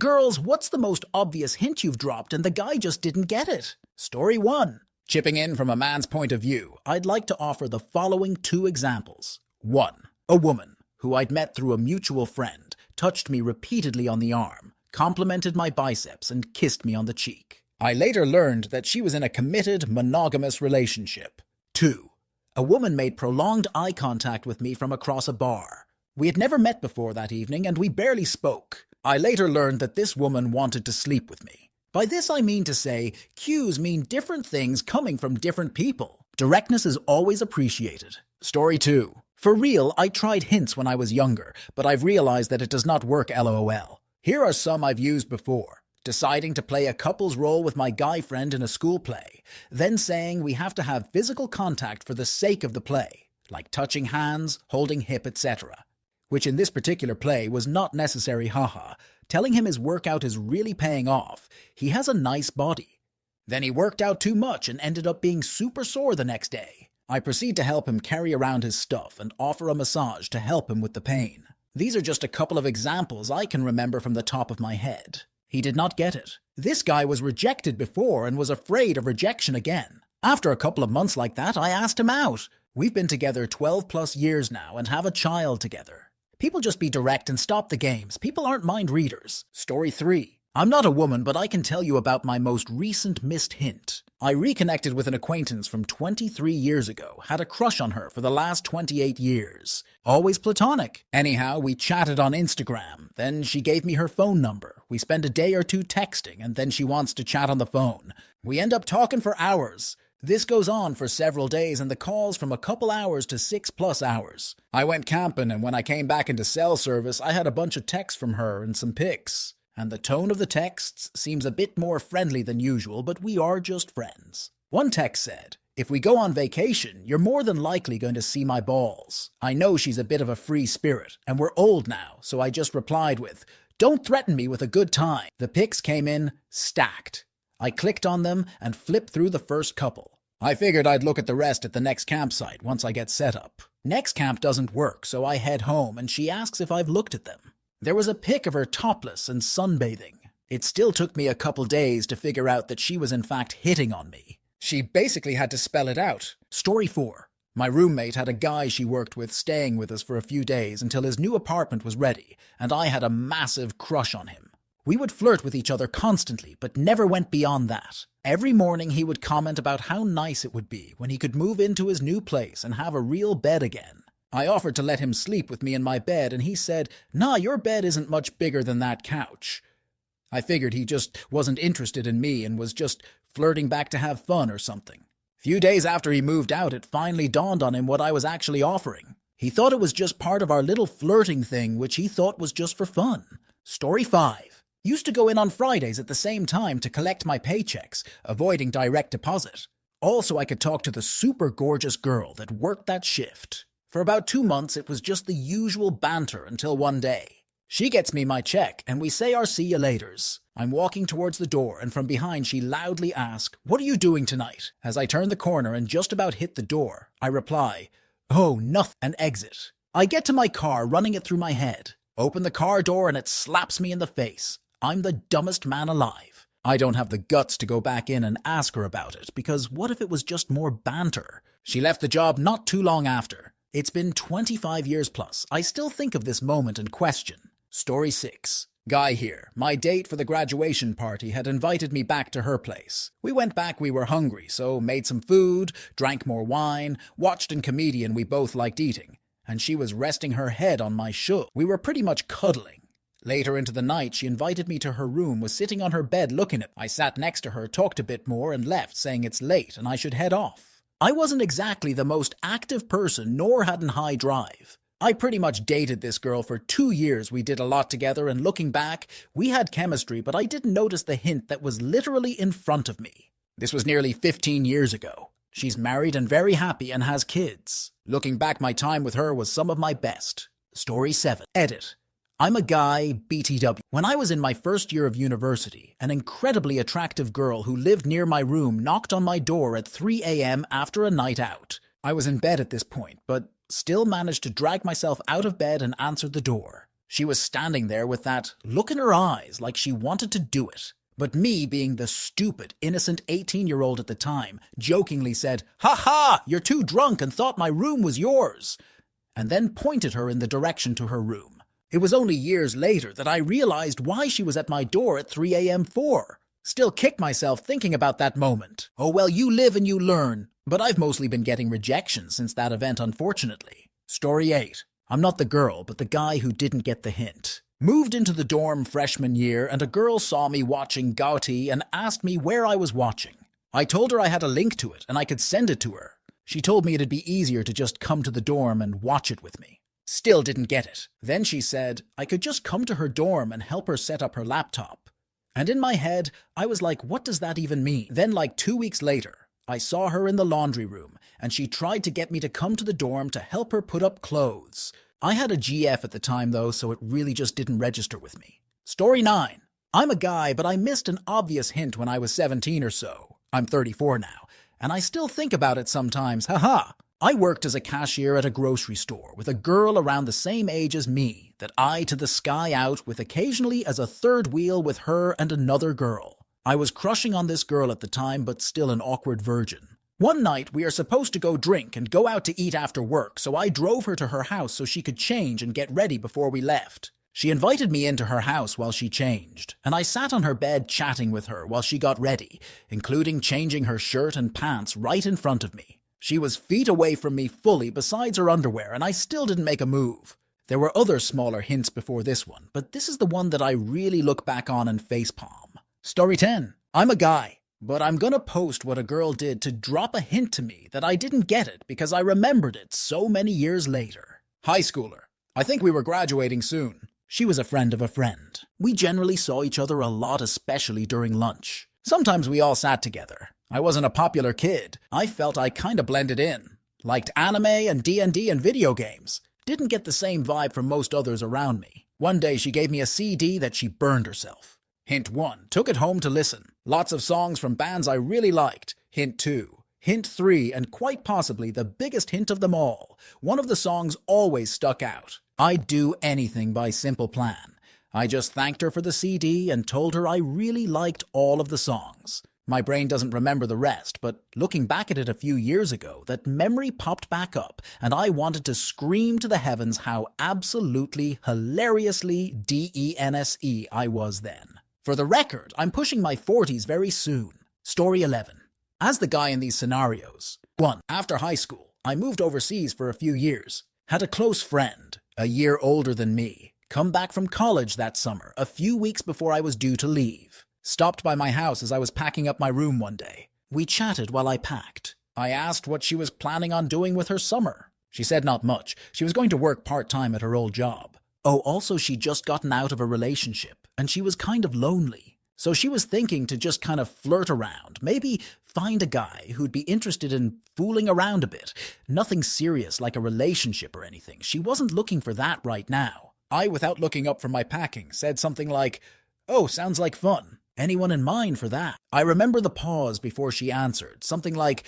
Girls, what's the most obvious hint you've dropped and the guy just didn't get it? Story 1. Chipping in from a man's point of view, I'd like to offer the following 2 examples. 1. A woman, who I'd met through a mutual friend, touched me repeatedly on the arm, complimented my biceps, and kissed me on the cheek. I later learned that she was in a committed, monogamous relationship. 2. A woman made prolonged eye contact with me from across a bar. We had never met before that evening, and we barely spoke. I later learned that this woman wanted to sleep with me. By this I mean to say, cues mean different things coming from different people. Directness is always appreciated. Story 2. For real, I tried hints when I was younger, but I've realized that it does not work LOL. Here are some I've used before. Deciding to play a couple's role with my guy friend in a school play, then saying we have to have physical contact for the sake of the play, like touching hands, holding hip, etc. Which in this particular play was not necessary, haha. Telling him his workout is really paying off. He has a nice body. Then he worked out too much and ended up being super sore the next day. I proceed to help him carry around his stuff and offer a massage to help him with the pain. These are just a couple of examples I can remember from the top of my head. He did not get it. This guy was rejected before and was afraid of rejection again. After a couple of months like that, I asked him out. We've been together 12 plus years now and have a child together. People just be direct and stop the games. People aren't mind readers. Story 3. I'm not a woman, but I can tell you about my most recent missed hint. I reconnected with an acquaintance from 23 years ago, had a crush on her for the last 28 years. Always platonic. Anyhow, we chatted on Instagram, then she gave me her phone number. We spent a day or 2 texting, and then she wants to chat on the phone. We end up talking for hours. This goes on for several days, and the calls from a couple hours to 6+ hours. I went camping, and when I came back into cell service, I had a bunch of texts from her and some pics. And the tone of the texts seems a bit more friendly than usual, but we are just friends. One text said, "If we go on vacation, you're more than likely going to see my balls." I know she's a bit of a free spirit, and we're old now, so I just replied with, "Don't threaten me with a good time." The pics came in stacked. I clicked on them and flipped through the first couple. I figured I'd look at the rest at the next campsite once I get set up. Next camp doesn't work, so I head home and she asks if I've looked at them. There was a pic of her topless and sunbathing. It still took me a couple days to figure out that she was in fact hitting on me. She basically had to spell it out. Story 4. My roommate had a guy she worked with staying with us for a few days until his new apartment was ready, and I had a massive crush on him. We would flirt with each other constantly, but never went beyond that. Every morning he would comment about how nice it would be when he could move into his new place and have a real bed again. I offered to let him sleep with me in my bed, and he said, "Nah, your bed isn't much bigger than that couch." I figured he just wasn't interested in me and was just flirting back to have fun or something. Few days after he moved out, it finally dawned on him what I was actually offering. He thought it was just part of our little flirting thing, which he thought was just for fun. Story 5. Used to go in on Fridays at the same time to collect my paychecks, avoiding direct deposit. Also, I could talk to the super gorgeous girl that worked that shift. For about 2 months, it was just the usual banter until one day. She gets me my check, and we say our see you laters. I'm walking towards the door, and from behind she loudly asks, "What are you doing tonight?" As I turn the corner and just about hit the door, I reply, "Oh, nothing," and exit. I get to my car, running it through my head. Open the car door and it slaps me in the face. I'm the dumbest man alive. I don't have the guts to go back in and ask her about it, because what if it was just more banter? She left the job not too long after. It's been 25 years plus. I still think of this moment and question. Story 6. Guy here. My date for the graduation party had invited me back to her place. We went back, we were hungry, so made some food, drank more wine, watched a comedian we both liked eating, and she was resting her head on my shoulder. We were pretty much cuddling. Later into the night, she invited me to her room, was sitting on her bed looking at me. I sat next to her, talked a bit more, and left, saying it's late and I should head off. I wasn't exactly the most active person, nor had an high drive. I pretty much dated this girl for 2 years. We did a lot together, and looking back, we had chemistry, but I didn't notice the hint that was literally in front of me. This was nearly 15 years ago. She's married and very happy and has kids. Looking back, my time with her was some of my best. Story 7. Edit. I'm a guy, BTW. When I was in my first year of university, an incredibly attractive girl who lived near my room knocked on my door at 3 a.m. after a night out. I was in bed at this point, but still managed to drag myself out of bed and answered the door. She was standing there with that look in her eyes like she wanted to do it. But me, being the stupid, innocent 18-year-old at the time, jokingly said, "Ha ha, you're too drunk and thought my room was yours," and then pointed her in the direction to her room. It was only years later that I realized why she was at my door at 3 a.m. for. Still kick myself thinking about that moment. Oh well, you live and you learn. But I've mostly been getting rejection since that event, unfortunately. Story 8. I'm not the girl, but the guy who didn't get the hint. Moved into the dorm freshman year, and a girl saw me watching Gauti and asked me where I was watching. I told her I had a link to it and I could send it to her. She told me it'd be easier to just come to the dorm and watch it with me. Still didn't get it. Then she said I could just come to her dorm and help her set up her laptop. And in my head, I was like, what does that even mean? Then like 2 weeks later, I saw her in the laundry room, and she tried to get me to come to the dorm to help her put up clothes. I had a GF at the time though, so it really just didn't register with me. Story 9. I'm a guy, but I missed an obvious hint when I was 17 or so. I'm 34 now, and I still think about it sometimes, haha. I worked as a cashier at a grocery store with a girl around the same age as me that I to the sky out with occasionally as a third wheel with her and another girl. I was crushing on this girl at the time, but still an awkward virgin. One night, we are supposed to go drink and go out to eat after work, so I drove her to her house so she could change and get ready before we left. She invited me into her house while she changed, and I sat on her bed chatting with her while she got ready, including changing her shirt and pants right in front of me. She was feet away from me fully besides her underwear, and I still didn't make a move. There were other smaller hints before this one, but this is the one that I really look back on and facepalm. Story 10. I'm a guy, but I'm gonna post what a girl did to drop a hint to me that I didn't get it because I remembered it so many years later. High schooler. I think we were graduating soon. She was a friend of a friend. We generally saw each other a lot, especially during lunch. Sometimes we all sat together. I wasn't a popular kid. I felt I kinda blended in. Liked anime and D&D and video games. Didn't get the same vibe from most others around me. One day she gave me a CD that she burned herself. Hint 1. Took it home to listen. Lots of songs from bands I really liked. Hint 2. Hint 3, and quite possibly the biggest hint of them all. One of the songs always stuck out. I'd Do Anything by Simple Plan. I just thanked her for the CD and told her I really liked all of the songs. My brain doesn't remember the rest, but looking back at it a few years ago, that memory popped back up, and I wanted to scream to the heavens how absolutely, hilariously DENSE I was then. For the record, I'm pushing my 40s very soon. Story 11. As the guy in these scenarios. 1. After high school, I moved overseas for a few years. Had a close friend, a year older than me, come back from college that summer, a few weeks before I was due to leave. Stopped by my house as I was packing up my room one day. We chatted while I packed. I asked what she was planning on doing with her summer. She said not much. She was going to work part-time at her old job. Oh, also she'd just gotten out of a relationship, and she was kind of lonely. So she was thinking to just kind of flirt around, maybe find a guy who'd be interested in fooling around a bit. Nothing serious like a relationship or anything. She wasn't looking for that right now. I, without looking up from my packing, said something like, "Oh, sounds like fun. Anyone in mind for that?" I remember the pause before she answered, something like,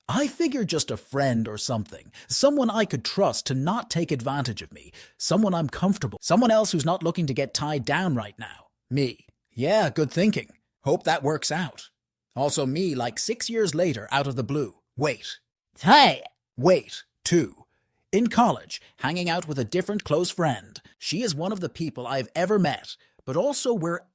"I figured just a friend or something. Someone I could trust to not take advantage of me. Someone I'm comfortable. Someone else who's not looking to get tied down right now." Me. "Yeah, good thinking. Hope that works out." Also me, like 6 years later, out of the blue. Wait. Hey! Wait. 2. In college, hanging out with a different close friend. She is one of the people I've ever met. But also we're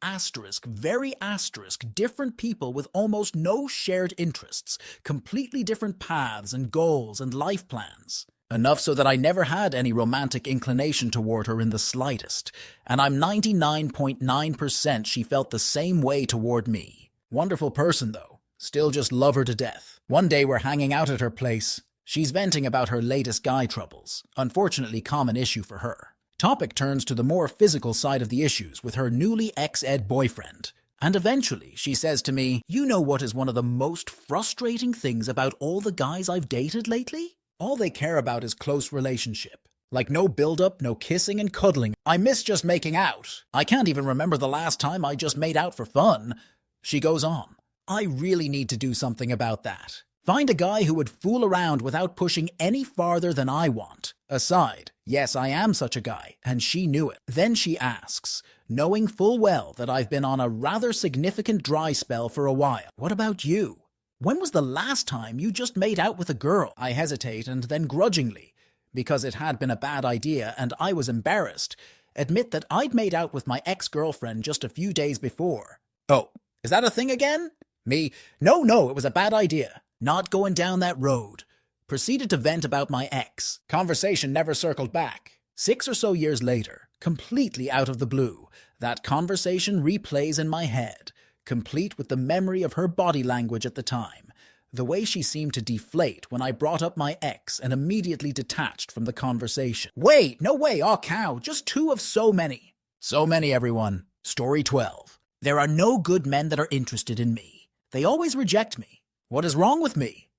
very asterisk, different people with almost no shared interests, completely different paths and goals and life plans. Enough so that I never had any romantic inclination toward her in the slightest, and I'm 99.9% she felt the same way toward me. Wonderful person though, still just love her to death. One day we're hanging out at her place. She's venting about her latest guy troubles, unfortunately common issue for her. Topic turns to the more physical side of the issues with her newly ex-ed boyfriend. And eventually, she says to me, "You know what is one of the most frustrating things about all the guys I've dated lately? All they care about is close relationship. Like no build-up, no kissing and cuddling. I miss just making out. I can't even remember the last time I just made out for fun." She goes on, "I really need to do something about that. Find a guy who would fool around without pushing any farther than I want. Aside, yes, I am such a guy, and she knew it. Then she asks, knowing full well that I've been on a rather significant dry spell for a while, what about you? When was the last time you just made out with a girl? I hesitate and then grudgingly, because it had been a bad idea and I was embarrassed, admit that I'd made out with my ex-girlfriend just a few days before. Oh, is that a thing again? Me, no, it was a bad idea. Not going down that road. Proceeded to vent about my ex. Conversation never circled back. 6 or so years later, completely out of the blue, that conversation replays in my head, complete with the memory of her body language at the time, the way she seemed to deflate when I brought up my ex and immediately detached from the conversation. Wait, no way, aw cow, just 2 of so many. So many, everyone. Story 12. There are no good men that are interested in me. They always reject me. What is wrong with me?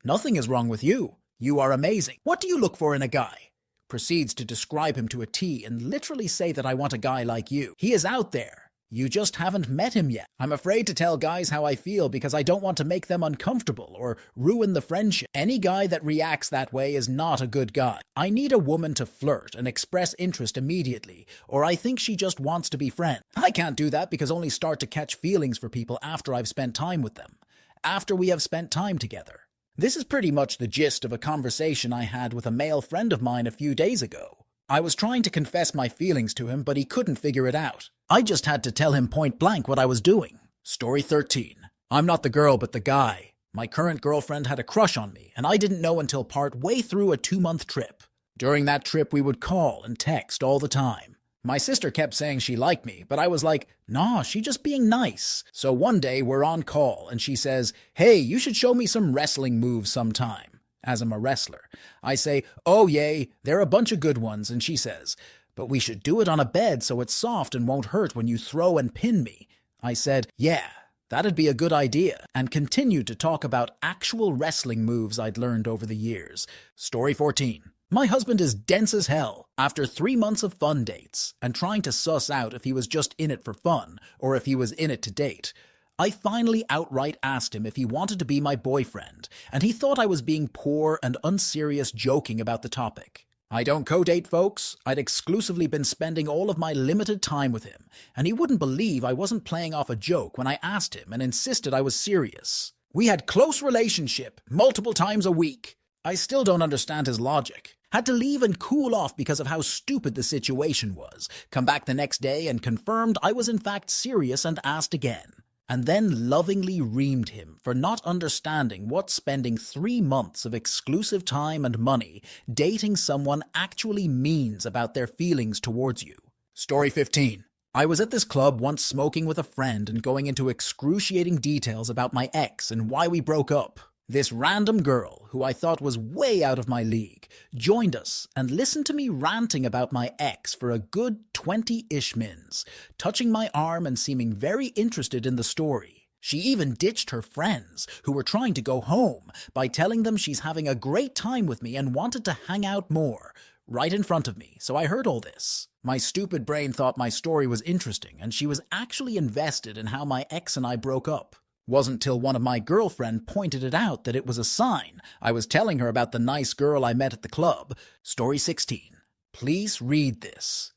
Nothing is wrong with you. You are amazing. What do you look for in a guy? Proceeds to describe him to a T and literally say that I want a guy like you. He is out there. You just haven't met him yet. I'm afraid to tell guys how I feel because I don't want to make them uncomfortable or ruin the friendship. Any guy that reacts that way is not a good guy. I need a woman to flirt and express interest immediately, or I think she just wants to be friends. I can't do that because I only start to catch feelings for people after I've spent time with them. After we have spent time together. This is pretty much the gist of a conversation I had with a male friend of mine a few days ago. I was trying to confess my feelings to him, but he couldn't figure it out. I just had to tell him point blank what I was doing. Story 13. I'm not the girl, but the guy. My current girlfriend had a crush on me, and I didn't know until part way through a 2-month trip. During that trip, we would call and text all the time. My sister kept saying she liked me, but I was like, nah, she just being nice. So one day we're on call and she says, hey, you should show me some wrestling moves sometime, as I'm a wrestler. I say, oh yay, there are a bunch of good ones, and she says, but we should do it on a bed so it's soft and won't hurt when you throw and pin me. I said, yeah, that'd be a good idea, and continued to talk about actual wrestling moves I'd learned over the years. Story 14. My husband is dense as hell. After 3 months of fun dates, and trying to suss out if he was just in it for fun, or if he was in it to date, I finally outright asked him if he wanted to be my boyfriend, and he thought I was being poor and unserious joking about the topic. I don't co-date, folks. I'd exclusively been spending all of my limited time with him, and he wouldn't believe I wasn't playing off a joke when I asked him and insisted I was serious. We had close relationship, multiple times a week. I still don't understand his logic. Had to leave and cool off because of how stupid the situation was. Come back the next day and confirmed I was in fact serious and asked again. And then lovingly reamed him for not understanding what spending 3 months of exclusive time and money dating someone actually means about their feelings towards you. Story 15. I was at this club once smoking with a friend and going into excruciating details about my ex and why we broke up. This random girl, who I thought was way out of my league, joined us and listened to me ranting about my ex for a good 20-ish mins, touching my arm and seeming very interested in the story. She even ditched her friends, who were trying to go home, by telling them she's having a great time with me and wanted to hang out more, right in front of me, so I heard all this. My stupid brain thought my story was interesting, and she was actually invested in how my ex and I broke up. Wasn't till one of my girlfriend pointed it out that it was a sign I was telling her about the nice girl I met at the club. Story 16. Please read this.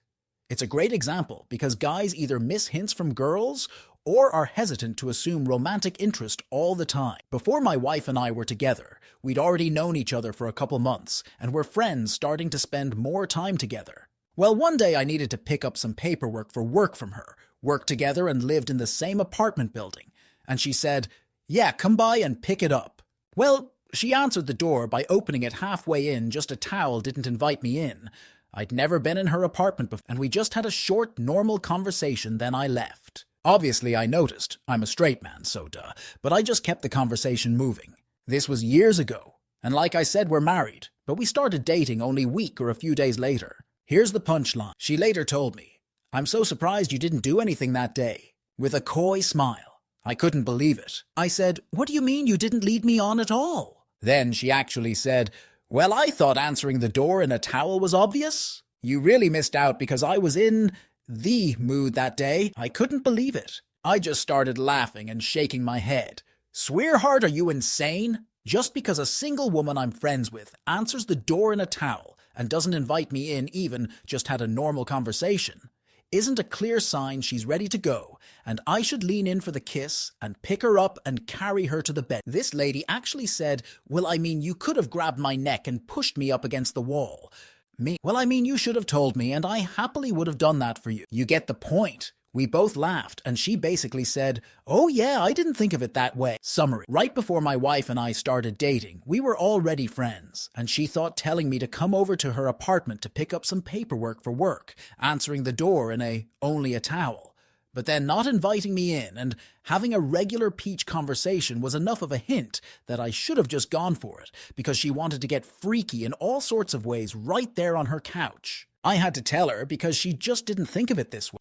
It's a great example because guys either miss hints from girls or are hesitant to assume romantic interest all the time. Before my wife and I were together, we'd already known each other for a couple months and were friends starting to spend more time together. Well, one day I needed to pick up some paperwork for work from her, worked together and lived in the same apartment building. And she said, yeah, come by and pick it up. Well, she answered the door by opening it halfway in, just a towel didn't invite me in. I'd never been in her apartment before, and we just had a short, normal conversation, then I left. Obviously, I noticed. I'm a straight man, so duh. But I just kept the conversation moving. This was years ago, and like I said, we're married. But we started dating only a week or a few days later. Here's the punchline. She later told me, I'm so surprised you didn't do anything that day. With a coy smile. I couldn't believe it. I said, what do you mean you didn't lead me on at all? Then she actually said, well, I thought answering the door in a towel was obvious. You really missed out because I was in the mood that day. I couldn't believe it. I just started laughing and shaking my head. Sweetheart, are you insane? Just because a single woman I'm friends with answers the door in a towel and doesn't invite me in, even just had a normal conversation, isn't a clear sign she's ready to go, and I should lean in for the kiss and pick her up and carry her to the bed. This lady actually said, "Well, I mean, you could have grabbed my neck and pushed me up against the wall." Me, "Well, I mean, you should have told me, and I happily would have done that for you." You get the point. We both laughed, and she basically said, "Oh yeah, I didn't think of it that way." Summary. Right before my wife and I started dating, we were already friends, and she thought telling me to come over to her apartment to pick up some paperwork for work, answering the door in only a towel, but then not inviting me in and having a regular peach conversation was enough of a hint that I should have just gone for it, because she wanted to get freaky in all sorts of ways right there on her couch. I had to tell her because she just didn't think of it this way.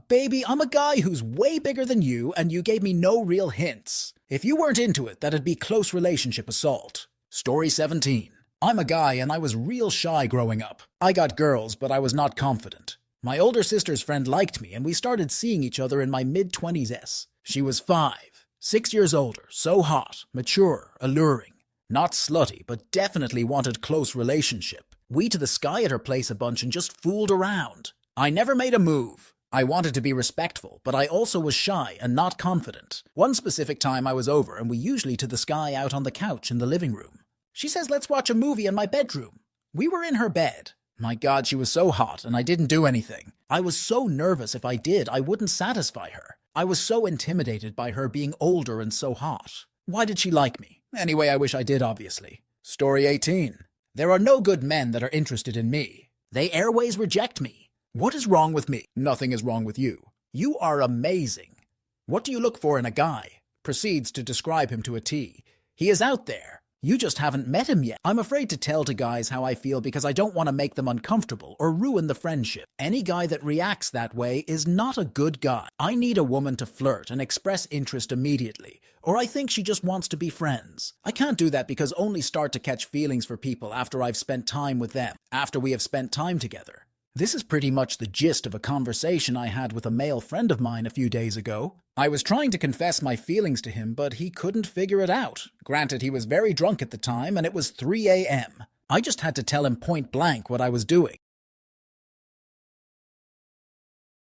Baby, I'm a guy who's way bigger than you, and you gave me no real hints. If you weren't into it, that'd be close relationship assault. Story 17. I'm a guy and I was real shy growing up. I got girls, but I was not confident. My older sister's friend liked me, and we started seeing each other in my mid-20s. She was 5, 6 years older, so hot, mature, alluring. Not slutty, but definitely wanted close relationship. We to the sky at her place a bunch and just fooled around. I never made a move. I wanted to be respectful, but I also was shy and not confident. One specific time I was over, and we usually to the sky out on the couch in the living room. She says, "Let's watch a movie in my bedroom." We were in her bed. My God, she was so hot, and I didn't do anything. I was so nervous if I did, I wouldn't satisfy her. I was so intimidated by her being older and so hot. Why did she like me? Anyway, I wish I did, obviously. Story 18. There are no good men that are interested in me. They airways reject me. What is wrong with me? Nothing is wrong with you. You are amazing. What do you look for in a guy? Proceeds to describe him to a T. He is out there. You just haven't met him yet. I'm afraid to tell to guys how I feel because I don't want to make them uncomfortable or ruin the friendship. Any guy that reacts that way is not a good guy. I need a woman to flirt and express interest immediately, or I think she just wants to be friends. I can't do that because only start to catch feelings for people after I've spent time with them, after we have spent time together. This is pretty much the gist of a conversation I had with a male friend of mine a few days ago. I was trying to confess my feelings to him, but he couldn't figure it out. Granted, he was very drunk at the time, and it was 3 a.m. I just had to tell him point blank what I was doing.